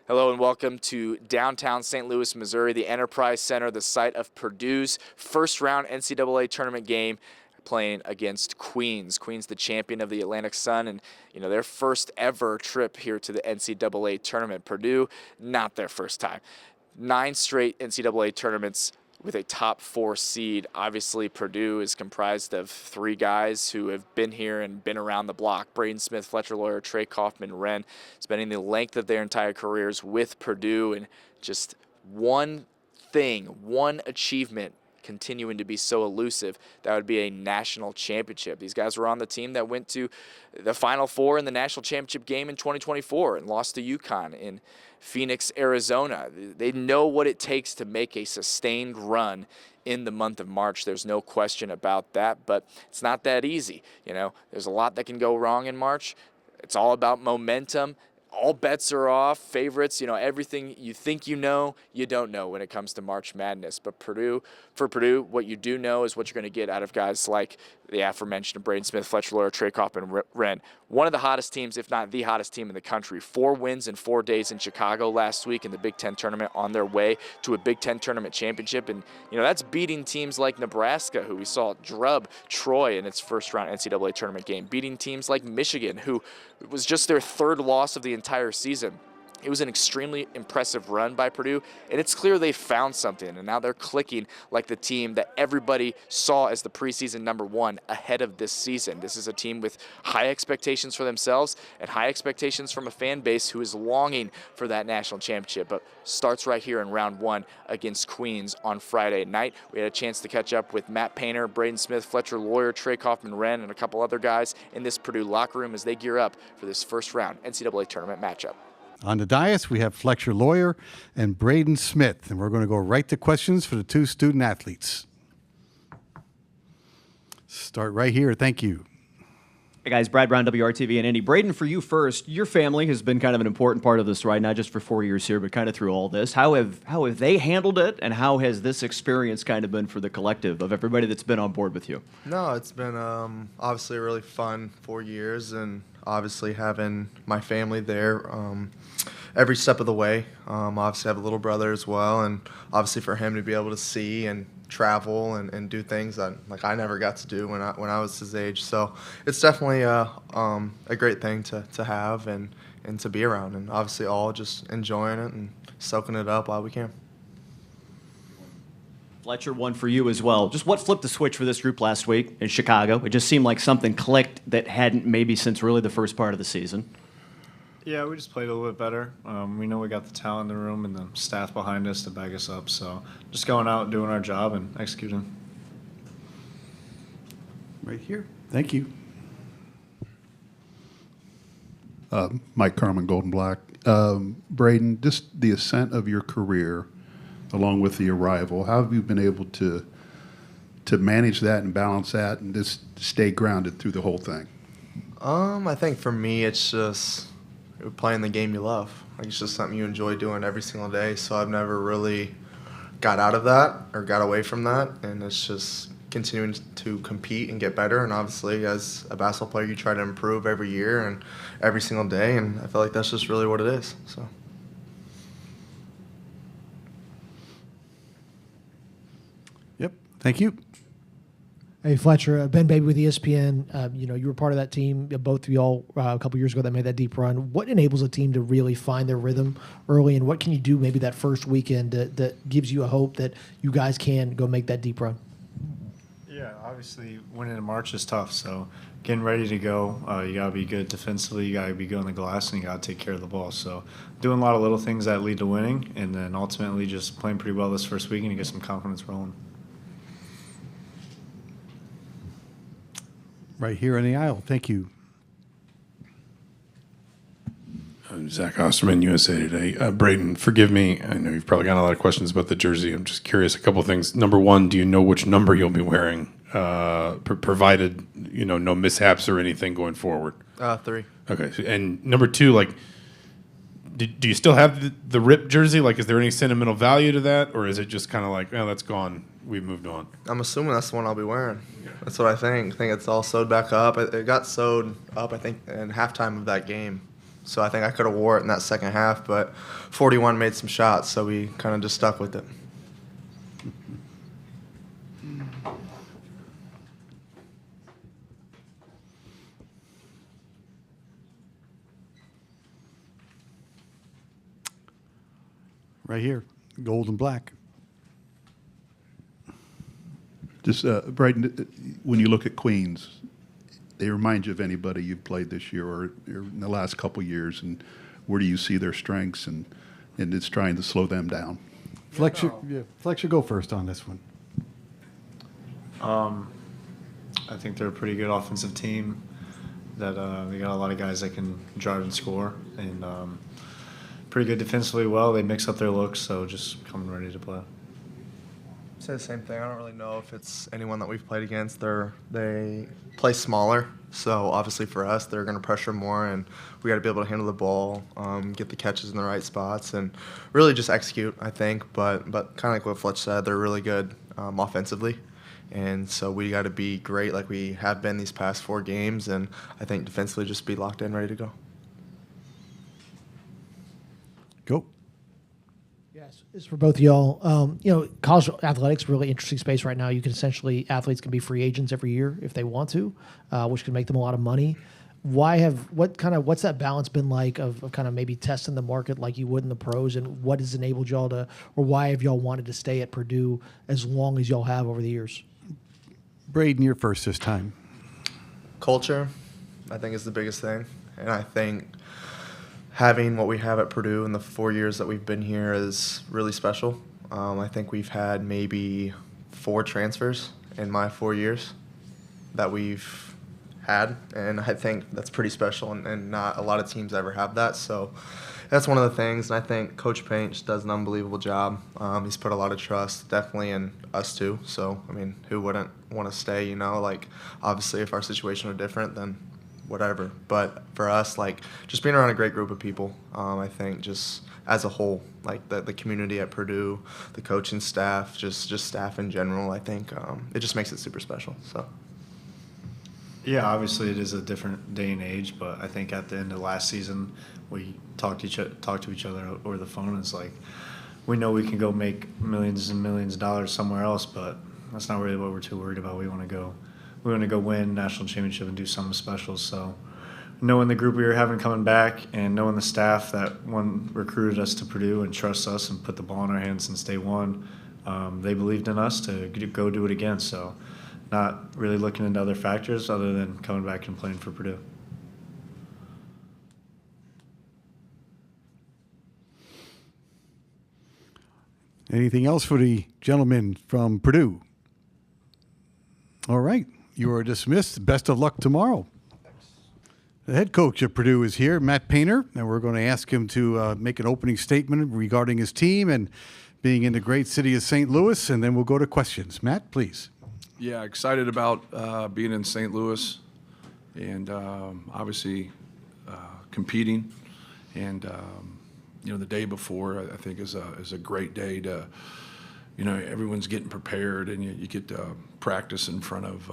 Hello and welcome to downtown St. Louis, Missouri, the Enterprise Center, the site of Purdue's first round NCAA tournament game, playing against Queens. Queens, the champion of the Atlantic Sun, and their first ever trip here to the NCAA tournament. Purdue, not their first time. 9 straight NCAA tournaments with a top 4 seed. Obviously, Purdue is comprised of 3 guys who have been here and been around the block. Braden Smith, Fletcher Lawyer, Trey Kaufman, Wren, spending the length of their entire careers with Purdue, and just one achievement continuing to be so elusive, that would be a national championship. These guys were on the team that went to the Final Four in the national championship game in 2024 and lost to UConn in Phoenix, Arizona. They know what it takes to make a sustained run in the month of March. There's no question about that, but it's not that easy. There's a lot that can go wrong in March. It's all about momentum. All bets are off, favorites, everything you think you don't know when it comes to March Madness. But for Purdue, what you do know is what you're going to get out of guys like the aforementioned Braden Smith, Fletcher Lawyer, Trey Kaufman, and Wren. One of the hottest teams, if not the hottest team in the country. 4 wins in 4 days in Chicago last week in the Big Ten tournament, on their way to a Big Ten tournament championship. And, that's beating teams like Nebraska, who we saw drub Troy in its first round NCAA tournament game. Beating teams like Michigan, who was just their 3rd loss of the entire season. It was an extremely impressive run by Purdue, and it's clear they found something, and now they're clicking like the team that everybody saw as the preseason number 1 ahead of this season. This is a team with high expectations for themselves and high expectations from a fan base who is longing for that national championship, but starts right here in round 1 against Queens on Friday night. We had a chance to catch up with Matt Painter, Braden Smith, Fletcher Lawyer, Trey Kaufman, Wren, and a couple other guys in this Purdue locker room as they gear up for this first round NCAA tournament matchup. On the dais, we have Fletcher Lawyer and Braden Smith, and we're going to go right to questions for the 2 student athletes. Start right here. Thank you. Hey guys, Brad Brown, WRTV and Indy. Braden, for you first, your family has been kind of an important part of this ride, not just for 4 years here, but kind of through all this. How have they handled it, and how has this experience kind of been for the collective of everybody that's been on board with you? No, it's been obviously a really fun 4 years, and obviously having my family there every step of the way. Obviously I have a little brother as well, and obviously for him to be able to see and travel and do things that I never got to do when I was his age. So it's definitely a great thing to have and to be around, and obviously all just enjoying it and soaking it up while we can. Fletcher, one for you as well. Just what flipped the switch for this group last week in Chicago? It just seemed like something clicked that hadn't maybe since really the first part of the season. Yeah, we just played a little bit better. We know we got the talent in the room and the staff behind us to back us up. So just going out and doing our job and executing. Right here. Thank you. Mike Carmen, Golden Black. Braden, just the ascent of your career, along with the arrival, how have you been able to manage that and balance that and just stay grounded through the whole thing? I think for me, it's just playing the game you love. It's just something you enjoy doing every single day. So I've never really got out of that or got away from that, and it's just continuing to compete and get better. And obviously, as a basketball player, you try to improve every year and every single day, and I feel like that's just really what it is. So. Yep. Thank you. Hey, Fletcher, Ben Baby with ESPN. You were part of that team, both of y'all, a couple years ago that made that deep run. What enables a team to really find their rhythm early, and what can you do maybe that first weekend that gives you a hope that you guys can go make that deep run? Yeah, obviously winning in March is tough. So getting ready to go, you got to be good defensively. You got to be good on the glass, and you got to take care of the ball. So doing a lot of little things that lead to winning, and then ultimately just playing pretty well this first weekend to get some confidence rolling. Right here in the aisle. Thank you. Zach Osterman, USA Today. Braden, forgive me. I know you've probably got a lot of questions about the jersey. I'm just curious, a couple of things. Number one, do you know which number you'll be wearing, provided no mishaps or anything going forward? 3. Okay. And number two, do you still have the ripped jersey? Is there any sentimental value to that, or is it just kind of that's gone, we've moved on? I'm assuming that's the one I'll be wearing. That's what I think. I think it's all sewed back up. It got sewed up, I think, in halftime of that game. So I think I could have wore it in that second half, but 41 made some shots, so we kind of just stuck with it. Right here, gold and black. Just, Braden, when you look at Queens, they remind you of anybody you've played this year or in the last couple of years, and where do you see their strengths and it's trying to slow them down? Fletcher, Fletcher, go first on this one. I think they're a pretty good offensive team. That they got a lot of guys that can drive and score, and pretty good defensively. Well, they mix up their looks, so just coming ready to play. Say the same thing. I don't really know if it's anyone that we've played against. They play smaller, so obviously for us, they're going to pressure more, and we got to be able to handle the ball, get the catches in the right spots, and really just execute. I think, but kind of like what Fletch said, they're really good offensively, and so we got to be great like we have been these past 4 games, and I think defensively just be locked in, ready to go. Go. Yes, it's for both of y'all. College athletics is a really interesting space right now. You can essentially, athletes can be free agents every year if they want to, which can make them a lot of money. What's that balance been like of kind of maybe testing the market like you would in the pros, and what has enabled y'all to, or why have y'all wanted to stay at Purdue as long as y'all have over the years? Braden, you're first this time. Culture, I think, is the biggest thing, and I think having what we have at Purdue in the 4 years that we've been here is really special. I think we've had maybe 4 transfers in my 4 years that we've had, and I think that's pretty special, and not a lot of teams ever have that. So that's one of the things, and I think Coach Paint just does an unbelievable job. He's put a lot of trust, definitely, in us too. So, I mean, who wouldn't want to stay, Like, obviously, if our situation were different, then whatever. But for us, like, just being around a great group of people, I think just as a whole, like the community at Purdue, the coaching staff, just staff in general, I think it just makes it super special. So. Yeah, obviously it is a different day and age, but I think at the end of last season, we talked to each other over the phone. It's like, we know we can go make millions and millions of dollars somewhere else, but that's not really what we're too worried about. We want to go win national championship and do something special. So knowing the group we were having coming back and knowing the staff that recruited us to Purdue and trusts us and put the ball in our hands since day one, they believed in us to go do it again. So not really looking into other factors other than coming back and playing for Purdue. Anything else for the gentleman from Purdue? All right. You are dismissed. Best of luck tomorrow. Thanks. The head coach of Purdue is here, Matt Painter, and we're going to ask him to make an opening statement regarding his team and being in the great city of St. Louis, and then we'll go to questions. Matt, please. Yeah, excited about being in St. Louis and obviously competing. And, the day before, I think, is a great day to, everyone's getting prepared and you get to practice in front of,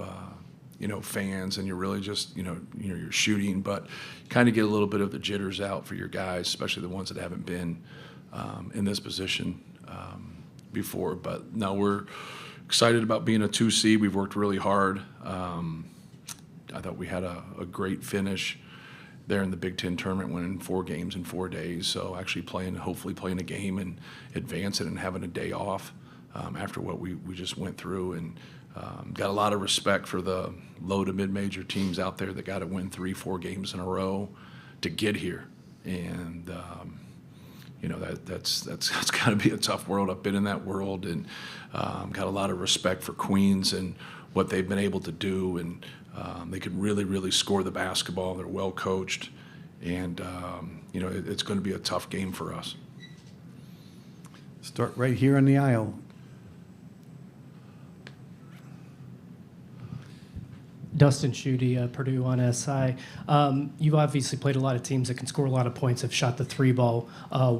fans, and you're really just, you're shooting, but you kind of get a little bit of the jitters out for your guys, especially the ones that haven't been in this position before. But no, we're excited about being a 2 seed. We've worked really hard. I thought we had a great finish there in the Big Ten tournament, winning 4 games in 4 days. So actually hopefully playing a game and advancing and having a day off after what we just went through. And got a lot of respect for the low to mid-major teams out there that got to win 3-4 games in a row to get here. And that's got to be a tough world. I've been in that world, and got a lot of respect for Queens and what they've been able to do. And they can really, really score the basketball. They're well coached, and it's going to be a tough game for us. Start right here on the aisle. Dustin Schutte, Purdue on SI. You've obviously played a lot of teams that can score a lot of points, have shot the 3-ball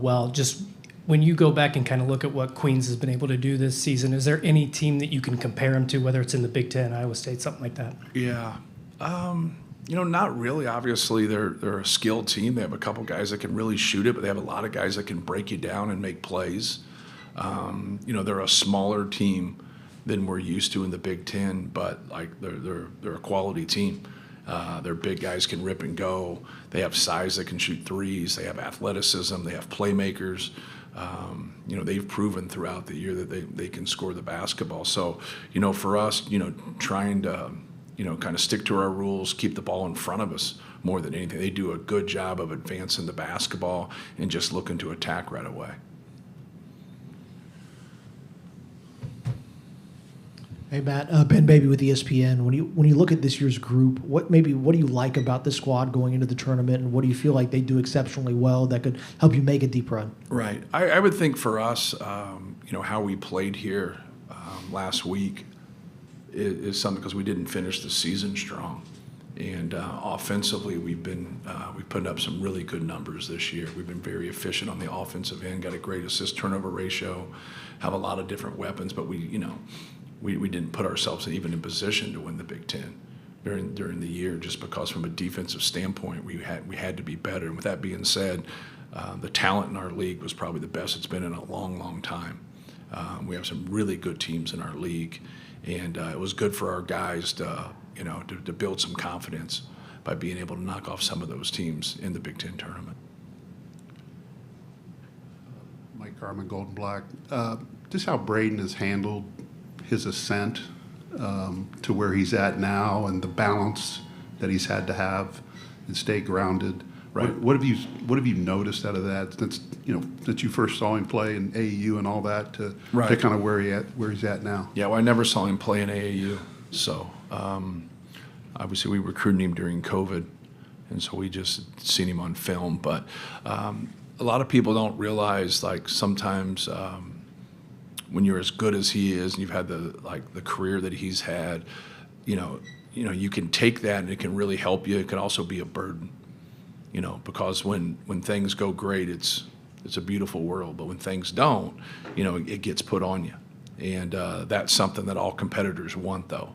well. Just when you go back and kind of look at what Queens has been able to do this season, is there any team that you can compare them to, whether it's in the Big Ten, Iowa State, something like that? Yeah. Not really. Obviously, they're a skilled team. They have a couple guys that can really shoot it, but they have a lot of guys that can break you down and make plays. They're a smaller team than we're used to in the Big Ten, but like they're a quality team. Their big guys can rip and go. They have size that can shoot threes. They have athleticism. They have playmakers. They've proven throughout the year that they can score the basketball. So, for us, trying to, kind of stick to our rules, keep the ball in front of us more than anything. They do a good job of advancing the basketball and just looking to attack right away. Hey Matt, Ben Baby with ESPN. When you look at this year's group, what do you like about the squad going into the tournament, and what do you feel like they do exceptionally well that could help you make a deep run? Right. I would think for us, how we played here last week is something, because we didn't finish the season strong, and offensively we put up some really good numbers this year. We've been very efficient on the offensive end, got a great assist turnover ratio, have a lot of different weapons, but we didn't put ourselves even in position to win the Big Ten during the year, just because from a defensive standpoint we had to be better. And with that being said, the talent in our league was probably the best it's been in a long, long time. We have some really good teams in our league, and it was good for our guys to build some confidence by being able to knock off some of those teams in the Big Ten tournament. Mike Carmen, Golden Black. Just how Braden has handled his ascent to where he's at now, and the balance that he's had to have and stay grounded. Right. What have you noticed out of that since you first saw him play in AAU and all that to kind of where he's at now? Yeah, well, I never saw him play in AAU, so obviously we recruited him during COVID, and so we just seen him on film. But a lot of people don't realize, like, sometimes when you're as good as he is and you've had the career that he's had, you can take that and it can really help you. It can also be a burden, because when things go great, it's a beautiful world. But when things don't, it gets put on you. And that's something that all competitors want, though.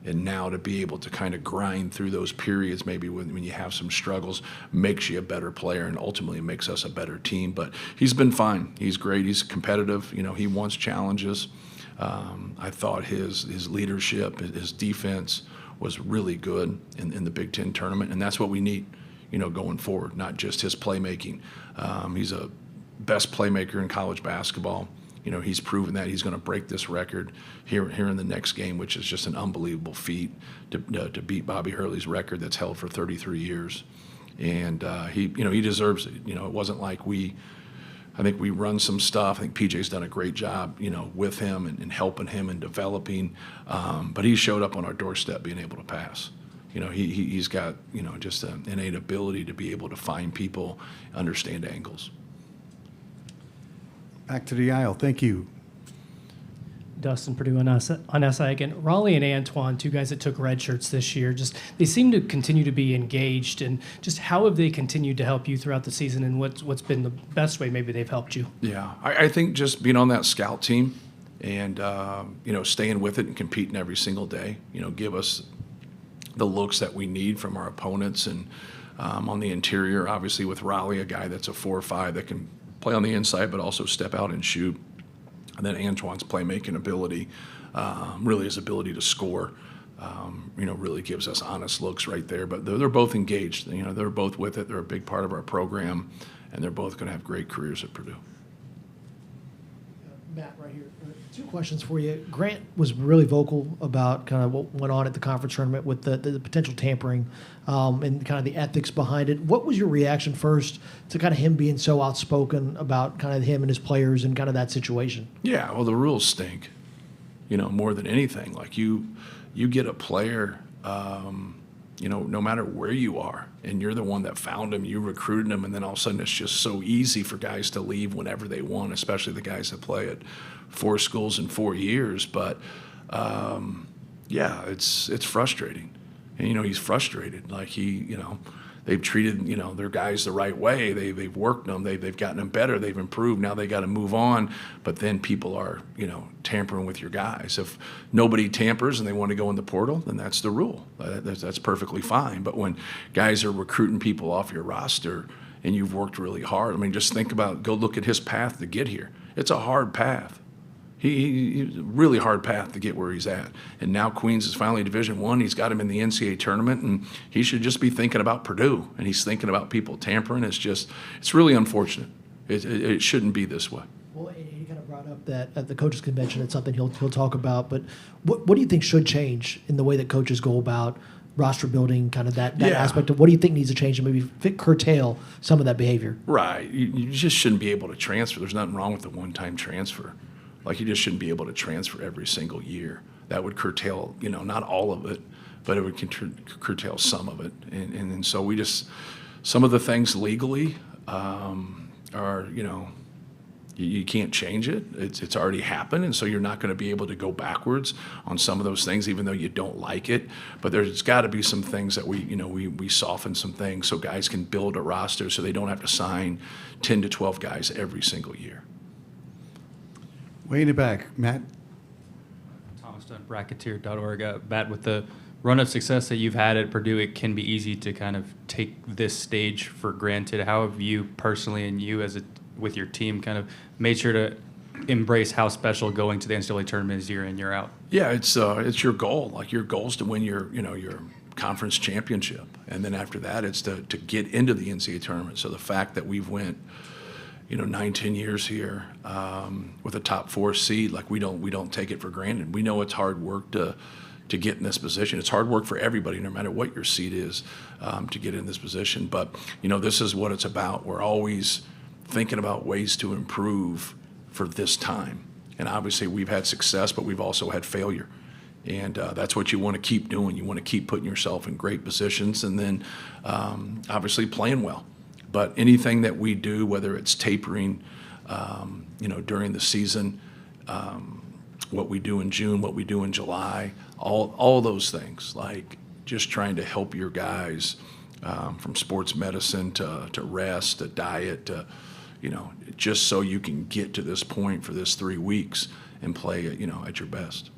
And now to be able to kind of grind through those periods, maybe when you have some struggles, makes you a better player and ultimately makes us a better team. But he's been fine. He's great. He's competitive. He wants challenges. I thought his leadership, his defense was really good in the Big Ten tournament, and that's what we need, going forward, not just his playmaking. He's a best playmaker in college basketball. He's proven that he's going to break this record here in the next game, which is just an unbelievable feat to beat Bobby Hurley's record that's held for 33 years. And he deserves it. It wasn't like I think we run some stuff. I think PJ's done a great job, with him and helping him and developing. But he showed up on our doorstep being able to pass. He's got, just an innate ability to be able to find people, understand angles. Back to the aisle. Thank you. Dustin, Purdue on SI again. Raleigh and Antoine, two guys that took red shirts this year, they seem to continue to be engaged. And just how have they continued to help you throughout the season, and what's been the best way maybe they've helped you? Yeah, I think just being on that scout team and, staying with it and competing every single day, give us the looks that we need from our opponents. And on the interior, obviously with Raleigh, a guy that's a 4-5 that can play on the inside but also step out and shoot. And then Antoine's playmaking ability, really his ability to score, really gives us honest looks right there. But they're both engaged. They're both with it. They're a big part of our program, and they're both going to have great careers at Purdue. Matt, right here. Two questions for you. Grant was really vocal about kind of what went on at the conference tournament with the potential tampering and kind of the ethics behind it. What was your reaction first to kind of him being so outspoken about kind of him and his players and kind of that situation? Yeah, well, the rules stink, more than anything. Like you get a player, no matter where you are, and you're the one that found him, you recruited him, and then all of a sudden it's just so easy for guys to leave whenever they want, especially the guys that play at 4 schools in 4 years. But it's frustrating, and he's frustrated. Like they've treated, you know, their guys the right way. They've worked them. They've gotten them better. They've improved. Now they got to move on. But then people are, you know, tampering with your guys. If nobody tampers and they want to go in the portal, then that's the rule. That's perfectly fine. But when guys are recruiting people off your roster and you've worked really hard, I mean, just think about, go look at his path to get here. It's a hard path. He's a really hard path to get where he's at. And now Queens is finally Division I. He's got him in the NCAA tournament, and he should just be thinking about Purdue. And he's thinking about people tampering. It's really unfortunate. It shouldn't be this way. Well, he kind of brought up that at the coaches convention, it's something he'll talk about. But what do you think should change in the way that coaches go about roster building, kind of that aspect of what do you think needs to change and maybe curtail some of that behavior? Right. You just shouldn't be able to transfer. There's nothing wrong with the one-time transfer. Like, you just shouldn't be able to transfer every single year. That would curtail, you know, not all of it, but it would curtail some of it. And so we just, some of the things legally are, you know, you can't change it. It's already happened, and so you're not going to be able to go backwards on some of those things, even though you don't like it. But there's got to be some things that we soften some things so guys can build a roster so they don't have to sign 10 to 12 guys every single year. Way in the back, Matt. Thomas Dunn, Bracketeer.org. Matt, with the run of success that you've had at Purdue, it can be easy to kind of take this stage for granted. How have you personally and you with your team kind of made sure to embrace how special going to the NCAA tournament is year in, year out? Yeah, it's your goal. Like, your goal is to win your conference championship, and then after that, it's to get into the NCAA tournament. So the fact that we've went 9-10 years here with a top 4 seed, like, we don't take it for granted. We know it's hard work to get in this position. It's hard work for everybody, no matter what your seed is, to get in this position. But this is what it's about. We're always thinking about ways to improve for this time. And obviously we've had success, but we've also had failure. And that's what you want to keep doing. You want to keep putting yourself in great positions, and then obviously playing well. But anything that we do, whether it's tapering, during the season, what we do in June, what we do in July, all those things, like just trying to help your guys from sports medicine to rest, to diet, to, just so you can get to this point for this 3 weeks and play, at your best.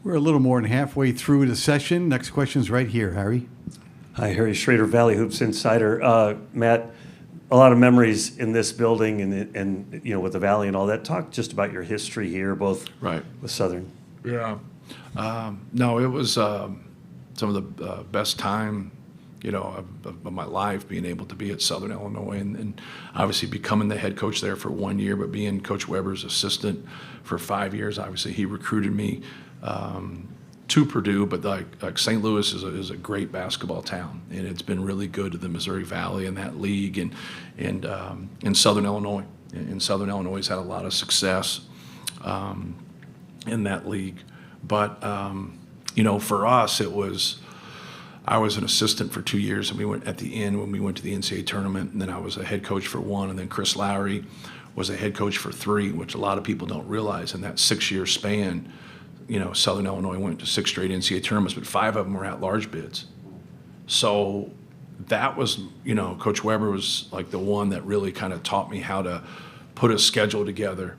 We're a little more than halfway through the session. Next question is right here, Harry. Hi, Harry Schrader, Valley Hoops Insider. Matt, a lot of memories in this building and with the Valley and all that. Talk just about your history here, both with Southern. Yeah. No, it was some of the best time, of my life, being able to be at Southern Illinois and obviously becoming the head coach there for 1 year, but being Coach Weber's assistant for 5 years. Obviously, he recruited me to Purdue, but like St. Louis is a great basketball town, and it's been really good to the Missouri Valley and that league, and in Southern Illinois. And Southern Illinois has had a lot of success in that league. But for us, I was an assistant for 2 years, and we went at the end when we went to the NCAA tournament, and then I was a head coach for 1, and then Chris Lowry was a head coach for 3, which a lot of people don't realize. In that 6-year span, Southern Illinois went to 6 straight NCAA tournaments, but 5 of them were at-large bids. So that was, Coach Weber was like the one that really kind of taught me how to put a schedule together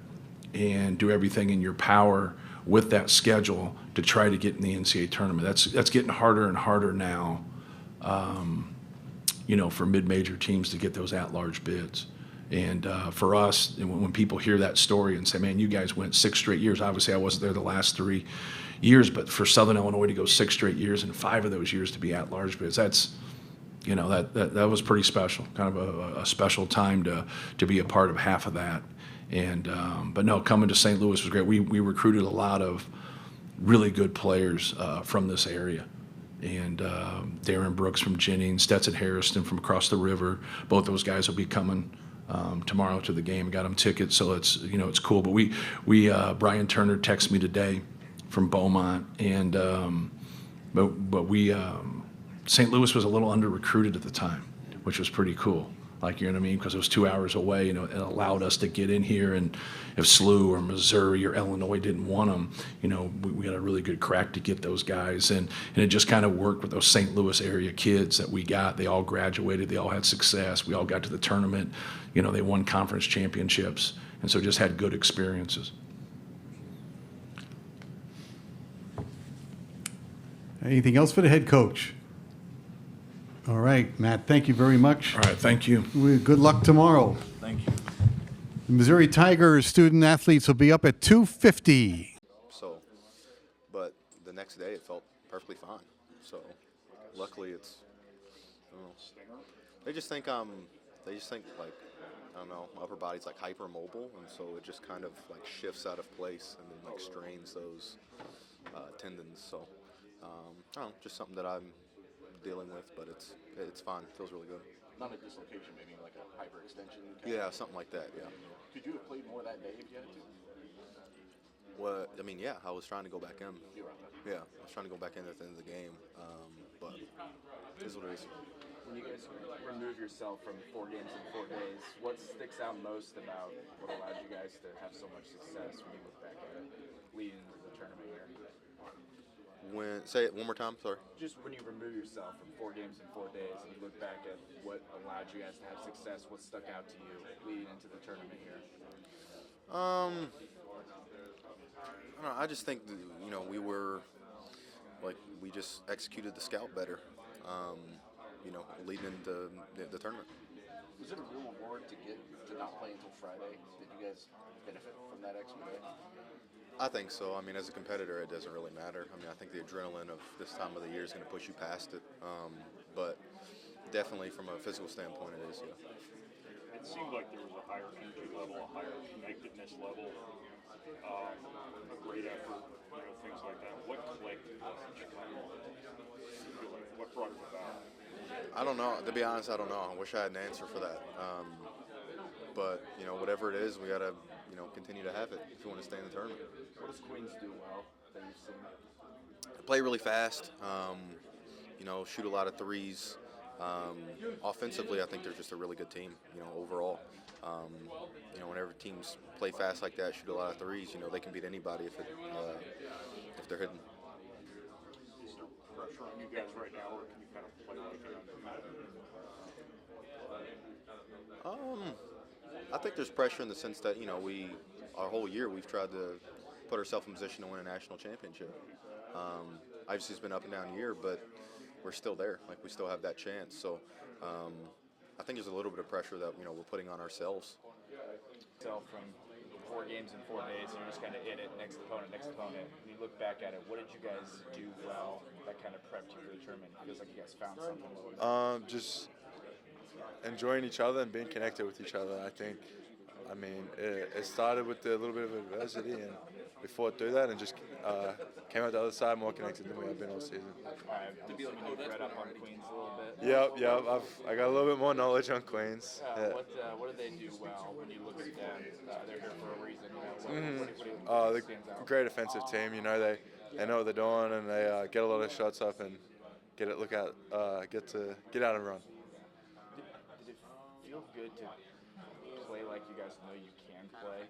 and do everything in your power with that schedule to try to get in the NCAA tournament. That's getting harder and harder now, for mid-major teams to get those at-large bids. And for us, when people hear that story and say, man, you guys went 6 straight years, obviously I wasn't there the last 3 years, but for Southern Illinois to go 6 straight years and 5 of those years to be at-large bids, that's, that was pretty special, kind of a special time to be a part of half of that. And but no, coming to St. Louis was great. We recruited a lot of really good players from this area. And Darren Brooks from Jennings, Stetson Harrison from across the river. Both those guys will be coming tomorrow to the game. Got them tickets, so it's it's cool. But we Brian Turner texted me today from Beaumont, and but we St. Louis was a little under recruited at the time, which was pretty cool. Like, you know what I mean? Because it was 2 hours away, and it allowed us to get in here. And if SLU or Missouri or Illinois didn't want them, we got a really good crack to get those guys. And it just kind of worked with those St. Louis area kids that we got. They all graduated. They all had success. We all got to the tournament. They won conference championships. And so just had good experiences. Anything else for the head coach? All right, Matt, thank you very much. All right, thank you. Good luck tomorrow. Thank you. The Missouri Tigers student athletes will be up at 2:50. So, but the next day it felt perfectly fine. So, luckily it's, I don't know. They just think like, I don't know, my upper body's like hypermobile, and so it just kind of like shifts out of place and then like strains those tendons. So, I don't know, just something that I'm dealing with, but it's fine. It feels really good. Not a dislocation, maybe like a hyperextension. Yeah, something like that. Yeah. Could you have played more that day if you had to? Well, I mean, yeah, I was trying to go back in. Yeah, I was trying to go back in at the end of the game, but it is what it is. When you guys remove yourself from 4 games in 4 days, what sticks out most about what allowed you guys to have so much success when you look back at it, leading into the tournament here? Say it one more time, sorry. Just when you remove yourself from 4 games in 4 days and you look back at what allowed you guys to have success, what stuck out to you leading into the tournament here? I don't know, I just think that, we just executed the scout better, leading into the tournament. Was it a real reward to not play until Friday? Did you guys benefit from that extra day? I think so. I mean, as a competitor, it doesn't really matter. I mean, I think the adrenaline of this time of the year is going to push you past it. But definitely from a physical standpoint, it is, yeah. It seemed like there was a higher energy level, a higher connectedness level, a great effort, things like that. What clicked in Chicago? What brought it about? I don't know. To be honest, I don't know. I wish I had an answer for that. But, whatever it is, we got to, continue to have it if you want to stay in the tournament. What does Queens do well that you've seen? Play really fast, shoot a lot of threes. Offensively, I think they're just a really good team, overall. Whenever teams play fast like that, shoot a lot of threes, they can beat anybody if they're hitting. Is there pressure on you guys right now, or can you kind of play like it on the I think there's pressure in the sense that, our whole year we've tried to put ourselves in position to win a national championship. Obviously it's been up and down year, but we're still there. Like, we still have that chance. So I think there's a little bit of pressure that, we're putting on ourselves. So from 4 games in 4 days, you're just kind of in it, next opponent. When you look back at it, what did you guys do well that kind of prepped you for the tournament? It feels like you guys found something. Just enjoying each other and being connected with each other, I think. I mean, it started with a little bit of adversity, and we fought through that and just came out the other side more connected than we have been all season. Do you feel like you've read up on Queens a little bit? Yep. I got a little bit more knowledge on Queens. Yeah. What do they do well when you look at them? They're here for a reason. They're a great offensive team. They know what they're doing, and they get a lot of shots up and get out and run. Did it feel good to play like you guys know you can play?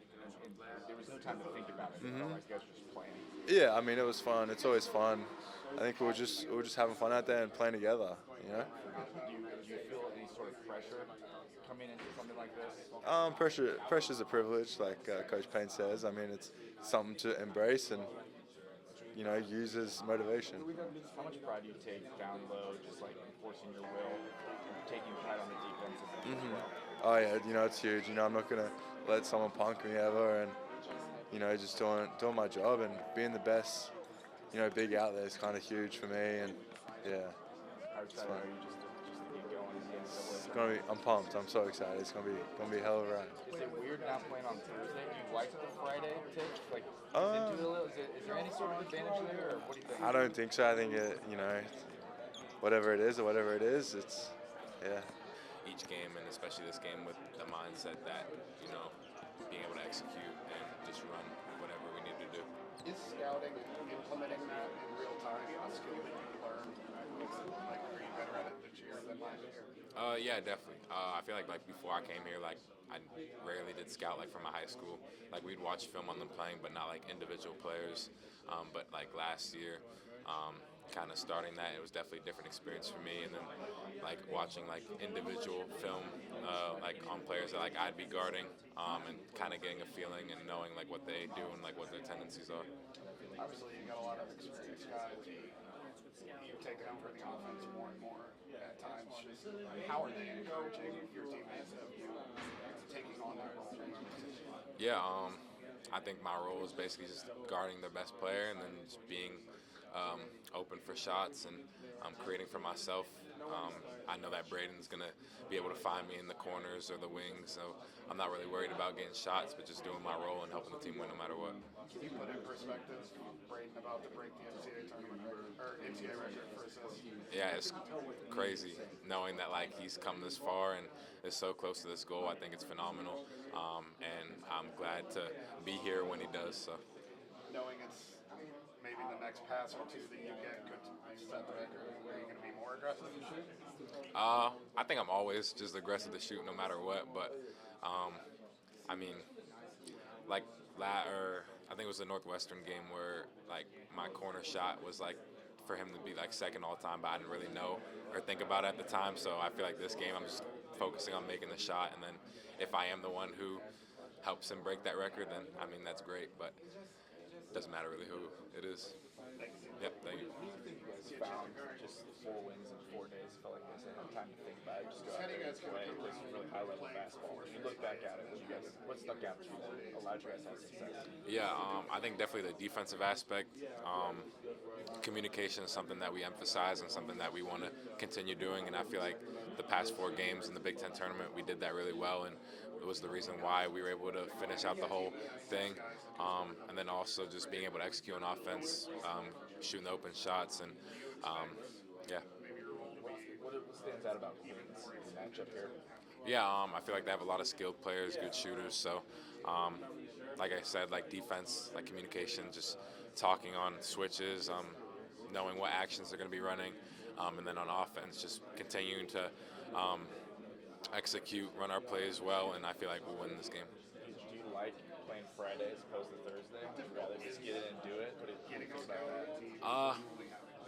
And there was no time to think about it. You guys were just playing. Yeah, I mean, it was fun. It's always fun. I think we were just having fun out there and playing together. Do you feel any sort of pressure coming into something like this? Pressure's a privilege, like Coach Payne says. I mean, it's something to embrace and use as motivation. How much pride do you take down low, just like enforcing your will, and taking pride on the defensive end as well? Oh yeah, it's huge. I'm not gonna let someone punk me ever, and just doing my job and being the best. Big out there is kind of huge for me, and yeah. How excited are you just to get going again? It's gonna be. I'm pumped. I'm so excited. It's gonna be a hell of a ride. Is it weird not playing on Thursday? Do you like the Friday pitch? Is there any sort of advantage there, or what do you think? I don't think so. I think whatever it is, it's yeah. Each game, and especially this game, with the mindset that being able to execute and just run whatever we need to do. Is scouting implementing that in real time a skill that you learned? Are you better at it this year than last year? Yeah, definitely. I feel like before I came here, like I rarely did scout like from my high school. Like we'd watch film on them playing, but not like individual players. But like last year, kind of starting that, it was definitely a different experience for me. And then like watching like individual film, like on players that like I'd be guarding, and kind of getting a feeling and knowing like what they do and like what their tendencies are. Obviously, you got a lot of experienced guys. You take over the offense more and more at times. How are they encouraging your teammates of you taking on that role? Yeah, I think my role is basically just guarding their best player and then just being open for shots and creating for myself. I know that Braden's going to be able to find me in the corners or the wings, so I'm not really worried about getting shots, but just doing my role and helping the team win no matter what. Can you put in perspective Braden about to break the NCAA tournament or NCAA record for assists? Yeah, it's crazy knowing that like he's come this far and is so close to this goal. I think it's phenomenal, and I'm glad to be here when he does. So, knowing it's maybe the next pass or two that you get could set the record, are you going to be more aggressive to shoot? I think I'm always just aggressive to shoot no matter what. But I mean, like I think it was the Northwestern game where like my corner shot was like for him to be like second all time, but I didn't really know or think about it at the time. So I feel like this game I'm just focusing on making the shot, and then if I am the one who helps him break that record, then I mean that's great. But it doesn't matter really who it is. Yep, thank you. What do you think you guys found just 4 wins in 4 days? Felt like you guys didn't have time to think about it. Just go out there and play. Just really high level basketball. When you look back at it, what stuck out to you that allowed you guys to have success? Yeah, I think definitely the defensive aspect. Communication is something that we emphasize and something that we want to continue doing. And I feel like the past 4 games in the Big Ten tournament, we did that really well, and it was the reason why we were able to finish out the whole thing. And then also just being able to execute on offense, shooting the open shots, and yeah. What stands out about Queens in the matchup here? Yeah, I feel like they have a lot of skilled players, good shooters. So, like I said, like defense, like communication, just talking on switches, knowing what actions they're going to be running, and then on offense, just continuing to execute, run our plays well, and I feel like we'll win this game. Do you like playing Friday as opposed to Thursday? Would you rather just get in and do it? What do you think about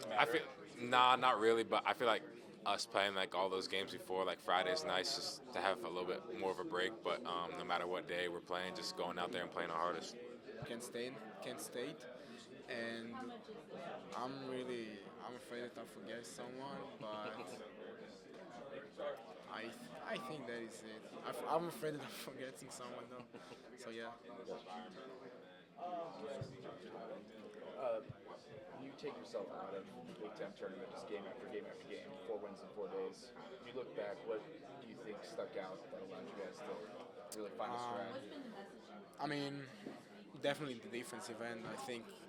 that? I feel not really, but I feel like us playing like all those games before, like Friday's nice just to have a little bit more of a break. But no matter what day we're playing, just going out there and playing our hardest. Kent State, and I'm afraid that I'll forget someone, but I think that is it. I'm afraid that I'm forgetting someone though. So yeah. You take yourself out of the Big Ten tournament just game after game after game, 4 wins in 4 days. If you look back, what do you think stuck out that allowed you guys to really find a stride? I mean, definitely the defensive end.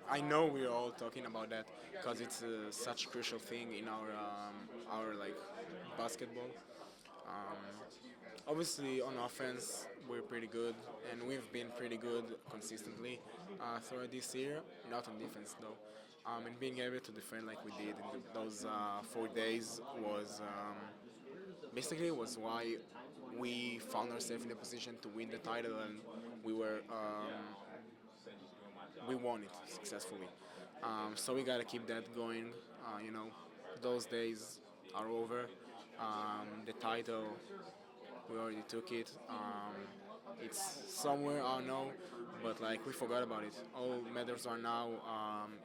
I know we're all talking about that because it's such a crucial thing in our like basketball. Obviously, on offense, we're pretty good, and we've been pretty good consistently throughout this year. Not on defense, though. And being able to defend like we did in those 4 days was basically was why we found ourselves in a position to win the title, and we won it successfully. So we gotta keep that going. Those days are over. The title, we already took it. It's somewhere, I don't know, but like we forgot about it. All matters are now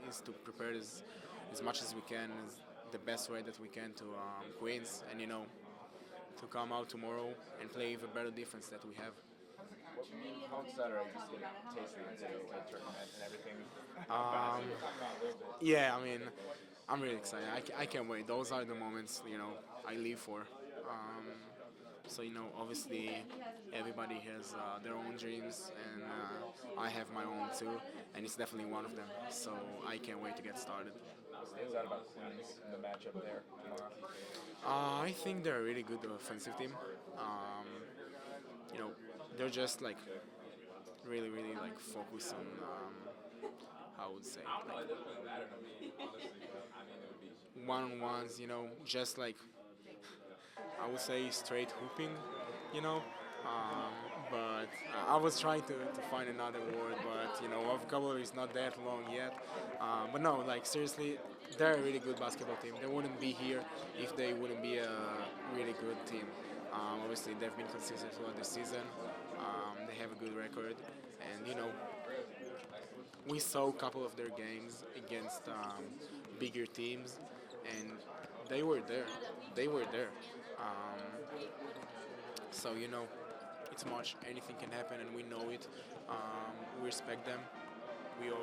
is to prepare as much as we can, as the best way that we can to Queens, and to come out tomorrow and play even better defense that we have. How excited are you just getting a taste of the NCAA tournament and everything? Yeah, I mean, I'm really excited. I can't wait. Those are the moments, I live for. So, obviously everybody has their own dreams, and I have my own too, and it's definitely one of them. So I can't wait to get started. What stands out about Queens in the matchup there tomorrow? I think they're a really good offensive team. They're just like really, really like focused on how I would say like one-on-ones. Just like I would say straight hooping, you know. But I was trying to find another word, but our vocabulary is not that long yet. But no, like seriously, they're a really good basketball team. They wouldn't be here if they wouldn't be a really good team. Obviously, they've been consistent throughout the season. They have a good record, and we saw a couple of their games against bigger teams, and they were there. They were there. Um, so it's March. Anything can happen, and we know it. We respect them. We all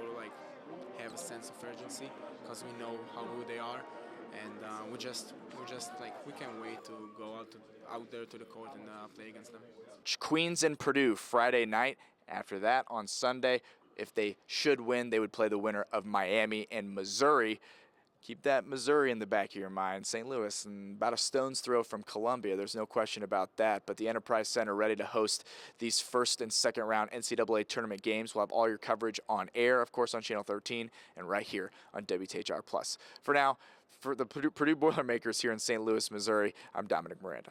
have a sense of urgency because we know how good they are, and we can't wait to go out there to the court and play against them. Queens and Purdue Friday night. After that, on Sunday, if they should win, they would play the winner of Miami and Missouri. Keep that Missouri in the back of your mind. St. Louis, and about a stone's throw from Columbia. There's no question about that. But the Enterprise Center ready to host these first and second round NCAA tournament games. We'll have all your coverage on air, of course, on Channel 13 and right here on WTHR+. For now, for the Purdue Boilermakers here in St. Louis, Missouri, I'm Dominic Miranda.